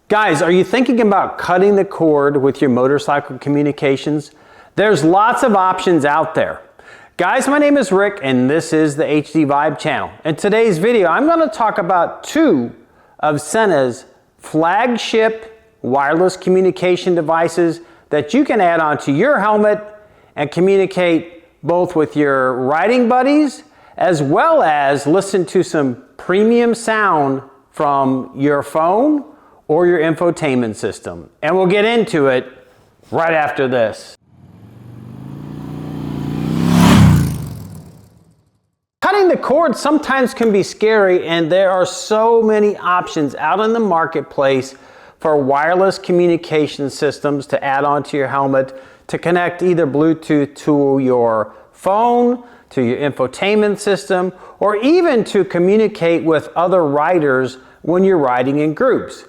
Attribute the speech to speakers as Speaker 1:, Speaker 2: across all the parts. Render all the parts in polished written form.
Speaker 1: Guys, are you thinking about cutting the cord with your motorcycle communications? There's lots of options out there. Guys, my name is Rick and this is the HDVIBE channel. In today's video, I'm going to talk about two of Sena's flagship wireless communication devices that you can add onto your helmet and communicate both with your riding buddies as well as listen to some premium sound from your phone or your infotainment system. And we'll get into it right after this. Cutting the cord sometimes can be scary, and there are so many options out in the marketplace for wireless communication systems to add onto your helmet to connect either Bluetooth to your phone, to your infotainment system, or even to communicate with other riders when you're riding in groups.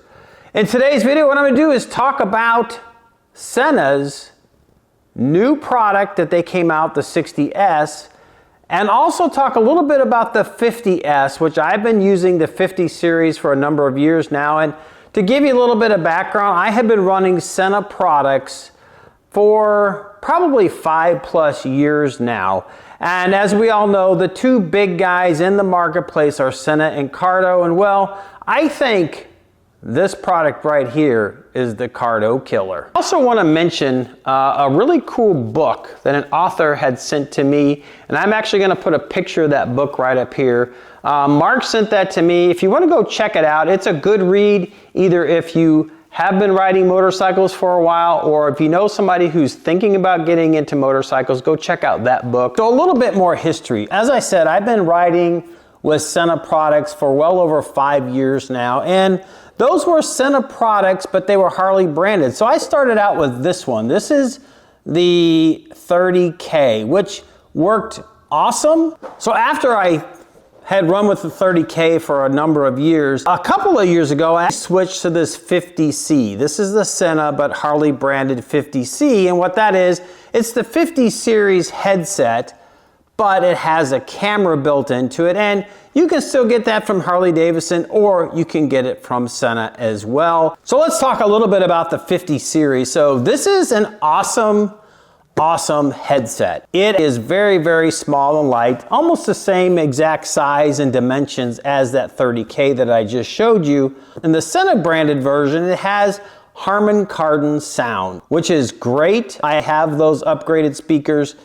Speaker 1: In today's video, what I'm going to do is talk about Sena's new product that they came out, the 60S, and also talk a little bit about the 50S, which I've been using the 50 series for a number of years now. And to give you a little bit of background, I have been running Sena products for probably 5+ years now. And as we all know, the two big guys in the marketplace are Sena and Cardo. And well, I think this product right here is the Cardo Killer. I also want to mention a really cool book that an author had sent to me, and I'm actually going to put a picture of that book right up here. Mark sent that to me. If you want to go check it out, it's a good read, either if you have been riding motorcycles for a while, or if you know somebody who's thinking about getting into motorcycles, go check out that book. So a little bit more history. As I said, I've been riding with Sena products for well over 5 years now, and those were Sena products, but they were Harley branded. So I started out with this one. This is the 30K, which worked awesome. So after I had run with the 30K for a number of years, a couple of years ago, I switched to this 50C. This is the Sena, but Harley branded 50C. And what that is, it's the 50 series headset, but it has a camera built into it, and you can still get that from Harley Davidson, or you can get it from Sena as well. So let's talk a little bit about the 50 series. So this is an awesome headset. It is very, very small and light, almost the same exact size and dimensions as that 30K that I just showed you. In the Sena branded version, it has Harman Kardon sound, which is great. I have those upgraded speakers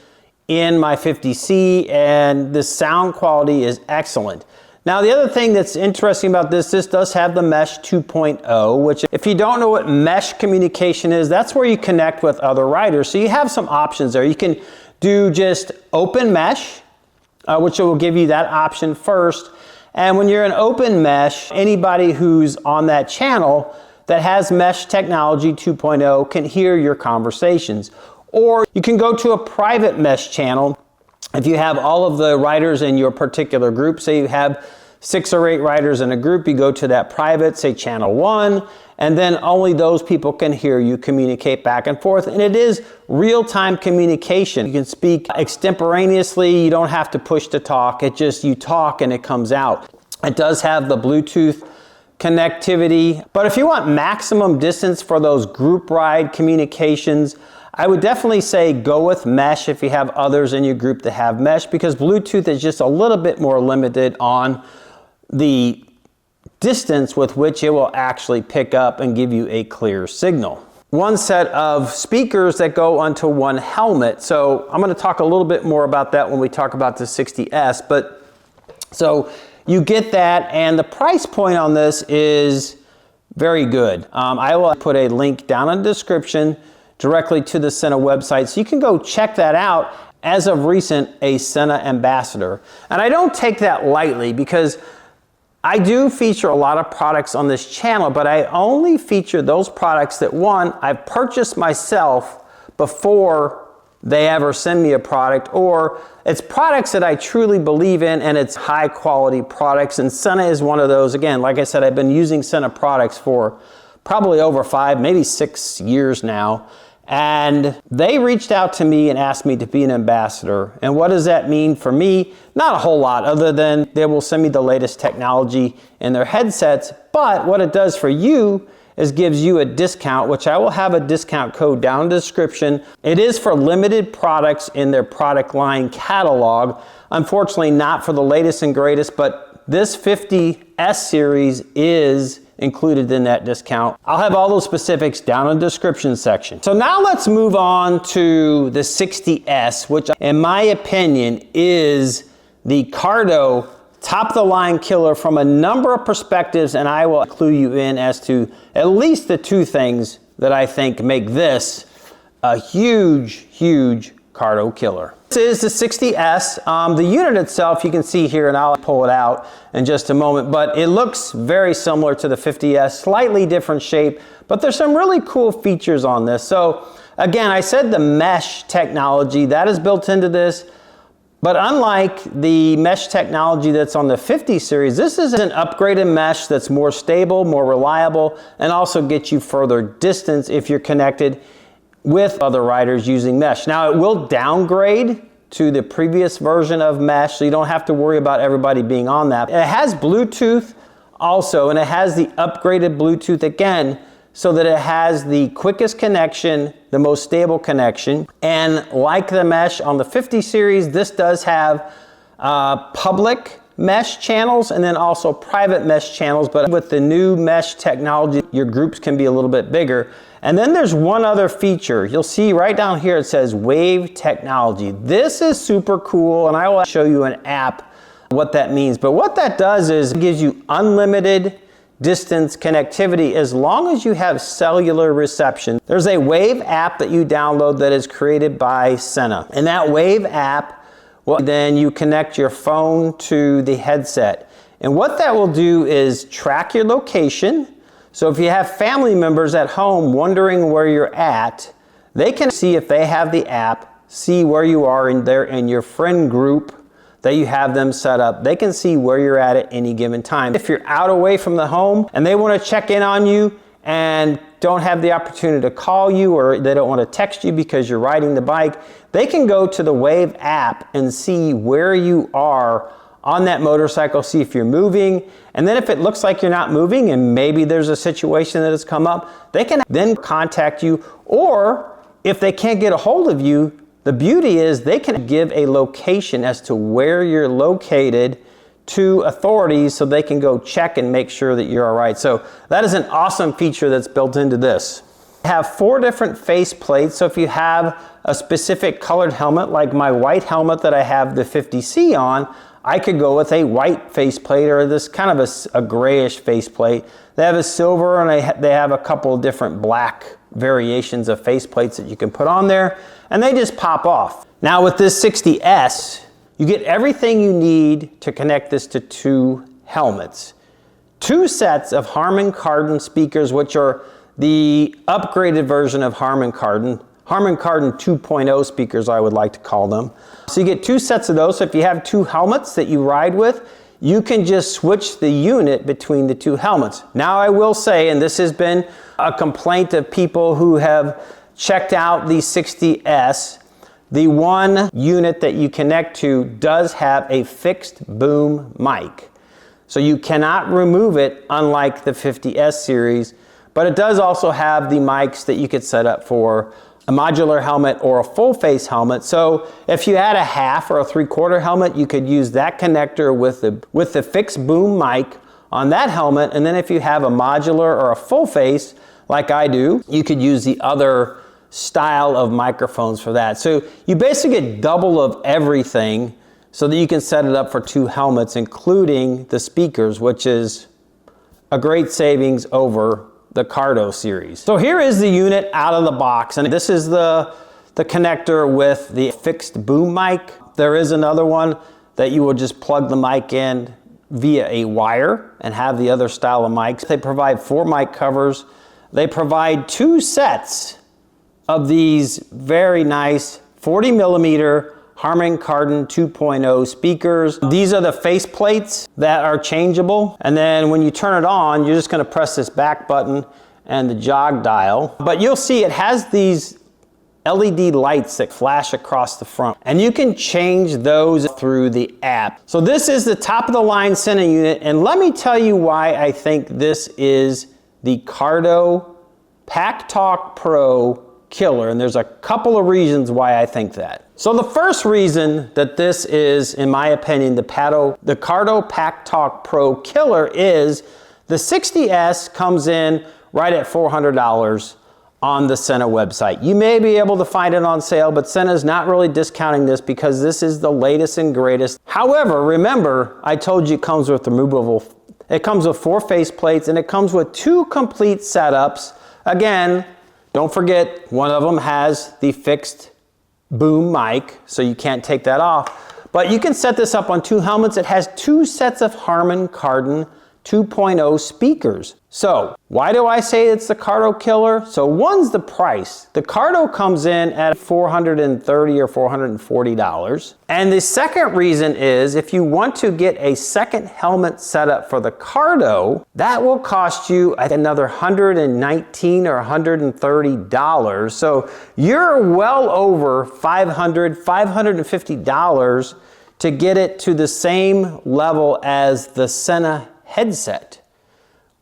Speaker 1: in my 50C, and the sound quality is excellent. Now, the other thing that's interesting about this does have the Mesh 2.0, which, if you don't know what mesh communication is, that's where you connect with other riders. So you have some options there. You can do just open mesh, which will give you that option first. And when you're in open mesh, anybody who's on that channel that has mesh technology 2.0 can hear your conversations. Or you can go to a private mesh channel. If you have all of the riders in your particular group, say you have 6 or 8 riders in a group, you go to that private, say channel 1, and then only those people can hear you communicate back and forth. And it is real-time communication. You can speak extemporaneously. You don't have to push to talk. It just, you talk and it comes out. It does have the Bluetooth connectivity. But if you want maximum distance for those group ride communications, I would definitely say go with mesh if you have others in your group that have mesh, because Bluetooth is just a little bit more limited on the distance with which it will actually pick up and give you a clear signal. One set of speakers that go onto one helmet. So I'm going to talk a little bit more about that when we talk about the 60S. But so you get that, and the price point on this is very good. I will put a link down in the description directly to the Sena website, so you can go check that out. As of recent, a Sena ambassador. And I don't take that lightly, because I do feature a lot of products on this channel, but I only feature those products that, one, I've purchased myself before they ever send me a product, or it's products that I truly believe in and it's high quality products, and Sena is one of those. Again, like I said, I've been using Sena products for probably over 5, maybe 6 years now. And they reached out to me and asked me to be an ambassador. And what does that mean for me? Not a whole lot, other than they will send me the latest technology in their headsets. But what it does for you is gives you a discount, which I will have a discount code down in the description. It is for limited products in their product line catalog. Unfortunately, not for the latest and greatest, but this 50S series is included in that discount. I'll have all those specifics down in the description section. So now let's move on to the 60S, which in my opinion is the Cardo top of the line killer from a number of perspectives, and I will clue you in as to at least the two things that I think make this a huge, huge Cardo killer. This is the 60S. The unit itself you can see here, and I'll pull it out in just a moment, but it looks very similar to the 50S, slightly different shape, but there's some really cool features on this. So again, I said the mesh technology that is built into this, but unlike the mesh technology that's on the 50 series, this is an upgraded mesh that's more stable, more reliable, and also gets you further distance if you're connected with other riders using mesh. Now it will downgrade to the previous version of mesh, so you don't have to worry about everybody being on that. It has Bluetooth also, and it has the upgraded Bluetooth again, so that it has the quickest connection, the most stable connection. And like the mesh on the 50 series, this does have public mesh channels and then also private mesh channels, but with the new mesh technology, your groups can be a little bit bigger. And then there's one other feature. You'll see right down here, it says Wave technology. This is super cool, and I will show you an app what that means. But what that does is it gives you unlimited distance connectivity as long as you have cellular reception. There's a Wave app that you download that is created by Sena. And that Wave app, well, then you connect your phone to the headset. And what that will do is track your location. So if you have family members at home wondering where you're at, they can see if they have the app, see where you are in your friend group that you have them set up. They can see where you're at any given time. If you're out away from the home and they want to check in on you and don't have the opportunity to call you, or they don't want to text you because you're riding the bike, they can go to the Wave app and see where you are on that motorcycle, see if you're moving, and then if it looks like you're not moving and maybe there's a situation that has come up, they can then contact you, or if they can't get a hold of you, the beauty is they can give a location as to where you're located to authorities so they can go check and make sure that you're all right. So that is an awesome feature that's built into this. I have 4 different face plates, so if you have a specific colored helmet, like my white helmet that I have the 50C on, I could go with a white faceplate or this kind of a grayish faceplate. They have a silver, and they have a couple of different black variations of faceplates that you can put on there, and they just pop off. Now with this 60S, you get everything you need to connect this to 2 helmets. 2 sets of Harman Kardon speakers, which are the upgraded version of Harman Kardon 2.0 speakers, I would like to call them. So you get 2 sets of those. So if you have 2 helmets that you ride with, you can just switch the unit between the 2 helmets. Now I will say, and this has been a complaint of people who have checked out the 60S, the one unit that you connect to does have a fixed boom mic. So you cannot remove it, unlike the 50S series, but it does also have the mics that you could set up for a modular helmet or a full face helmet. So if you had a half or a 3/4 helmet, you could use that connector with the fixed boom mic on that helmet. And then if you have a modular or a full face, like I do, you could use the other style of microphones for that. So you basically get double of everything so that you can set it up for 2 helmets, including the speakers, which is a great savings over the Cardo series. So here is the unit out of the box, and this is the connector with the fixed boom mic. There is another one that you will just plug the mic in via a wire and have the other style of mics. They provide 4 mic covers. They provide 2 sets of these very nice 40mm Harman Kardon 2.0 speakers. These are the face plates that are changeable, and then when you turn it on, you're just going to press this back button and the jog dial. But you'll see it has these LED lights that flash across the front. And you can change those through the app. So this is the top of the line Sena unit, and let me tell you why I think this is the Cardo PakTalk Pro Killer, and there's a couple of reasons why I think that. So the first reason that this is, in my opinion, the Cardo PakTalk Pro Killer is the 60S comes in right at $400 on the Sena website. You may be able to find it on sale, but Sena's not really discounting this because this is the latest and greatest. However, remember, I told you it comes with removable, it comes with 4 face plates, and it comes with 2 complete setups. Again, don't forget, one of them has the fixed boom mic, so you can't take that off. But you can set this up on 2 helmets. It has 2 sets of Harman Kardon 2.0 speakers. So why do I say it's the Cardo Killer? So one's the price. The Cardo comes in at $430 or $440. And the second reason is if you want to get a second helmet setup for the Cardo, that will cost you another $119 or $130. So you're well over $500, $550 to get it to the same level as the Sena headset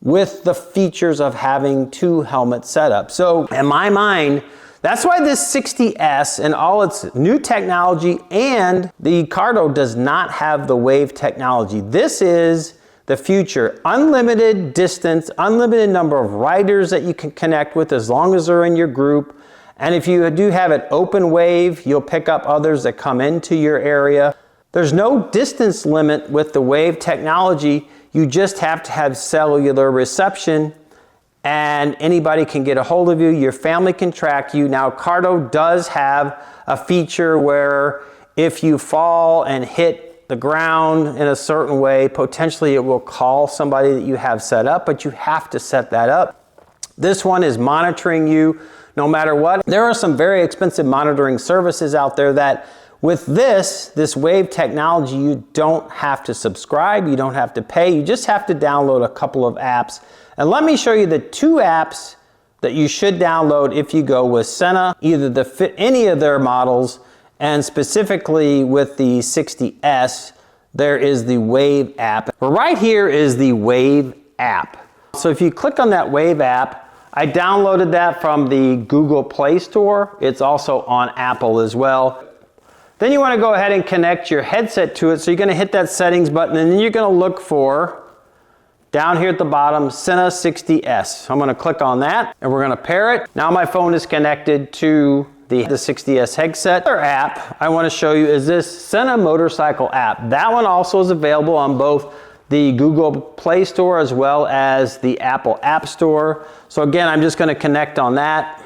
Speaker 1: with the features of having 2 helmet setups. So in my mind, that's why this 60S and all its new technology, and the Cardo does not have the wave technology. This is the future. Unlimited distance, unlimited number of riders that you can connect with as long as they're in your group. And if you do have it open wave, you'll pick up others that come into your area. There's no distance limit with the wave technology. You just have to have cellular reception and anybody can get a hold of you. Your family can track you. Now, Cardo does have a feature where if you fall and hit the ground in a certain way, potentially it will call somebody that you have set up, but you have to set that up. This one is monitoring you no matter what. There are some very expensive monitoring services out there that with this wave technology, you don't have to subscribe, you don't have to pay, you just have to download a couple of apps. And let me show you the 2 apps that you should download if you go with Sena, either any of their models, and specifically with the 60S, there is the Wave app. Right here is the Wave app. So if you click on that Wave app, I downloaded that from the Google Play Store. It's also on Apple as well. Then you want to go ahead and connect your headset to it. So you're going to hit that settings button and then you're going to look for, down here at the bottom, Sena 60S. So I'm going to click on that and we're going to pair it. Now my phone is connected to the 60S headset. Other app I want to show you is this Sena motorcycle app. That one also is available on both the Google Play Store as well as the Apple App Store. So again, I'm just going to connect on that.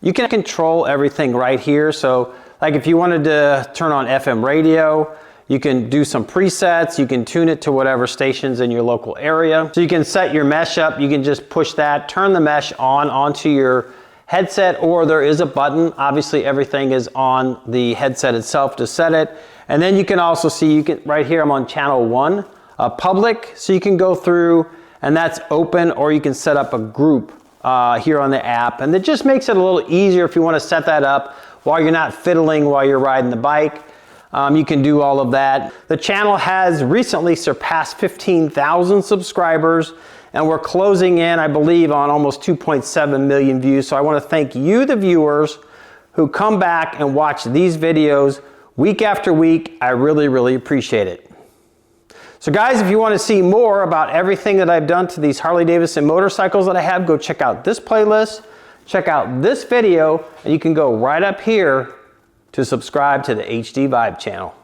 Speaker 1: You can control everything right here. So like if you wanted to turn on FM radio, you can do some presets, you can tune it to whatever stations in your local area. So you can set your mesh up, you can just push that, turn the mesh onto your headset, or there is a button. Obviously everything is on the headset itself to set it. And then you can also see, right here I'm on channel 1, public, so you can go through and that's open, or you can set up a group here on the app. And it just makes it a little easier if you want to set that up while you're not fiddling while you're riding the bike. You can do all of that. The channel has recently surpassed 15,000 subscribers and we're closing in, I believe, on almost 2.7 million views. So I want to thank you, the viewers, who come back and watch these videos week after week. I really, really appreciate it. So guys, if you want to see more about everything that I've done to these Harley Davidson motorcycles that I have, go check out this playlist, check out this video, and you can go right up here to subscribe to the HDVIBE channel.